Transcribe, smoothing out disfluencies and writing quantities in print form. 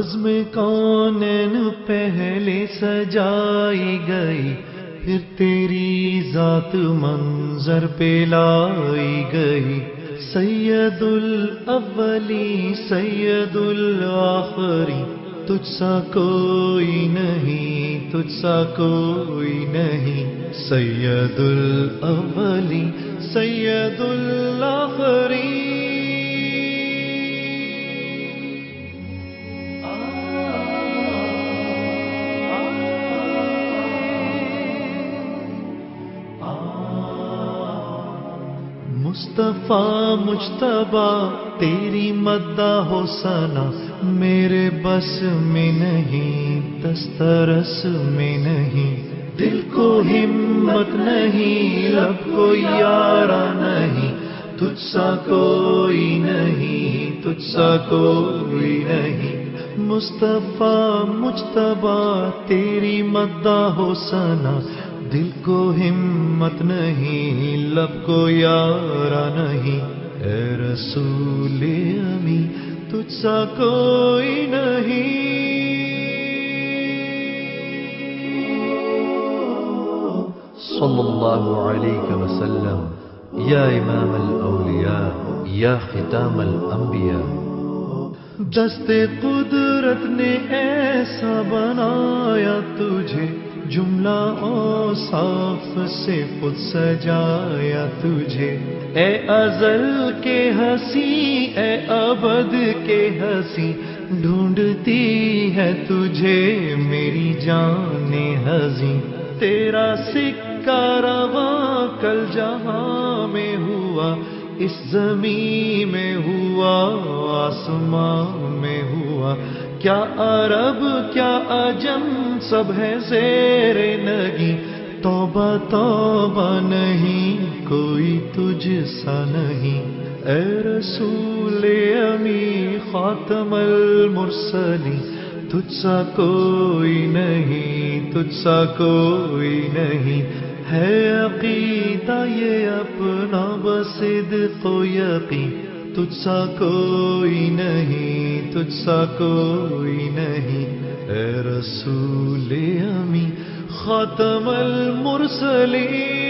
بزم کونین پہلے سجائی گئی، پھر تیری ذات منظر پہ لائی گئی۔ سید الاولی سید الآخری، تجھ سا کوئی نہیں، تجھ سا کوئی نہیں۔ سید الاولی سید الآخری۔ مصطفیٰ مجتبیٰ تیری مدح و ثنا میرے بس میں نہیں، دسترس میں نہیں۔ دل کو ہمت نہیں، لب کو یارا نہیں، تجھ سا کوئی نہیں، تجھ سا کوئی نہیں۔ مصطفیٰ مجتبیٰ تیری مدح و ثنا، دل کو ہمت نہیں، لب کو یارا نہیں۔ اے رسول امی تجھ سا کوئی نہیں۔ صلی اللہ علیہ وسلم یا امام الاولیاء یا ختام الانبیاء۔ دست قدرت نے ایسا بنایا تجھے، جملہ اوصاف سے خود سجایا تجھے۔ اے ازل کے ہنسی، اے ابد کے ہنسی، ڈھونڈتی ہے تجھے میری جان ہنسی۔ تیرا سکہ رواں کل جہاں میں ہوا، اس زمین میں ہوا، آسمان میں ہوا۔ کیا عرب کیا عجم سب ہے زیر نگی، توبہ توبہ نہیں کوئی تجھ سا نہیں۔ اے رسول امی خاتم المرسلین، تجھ سا کوئی نہیں، تجھ سا کوئی نہیں۔ ہے عقیدہ یہ اپنا بصدق و یقین، تجھ سا کوئی نہیں، تجھ سا کوئی نہیں۔ اے رسول امی خاتم المرسلین۔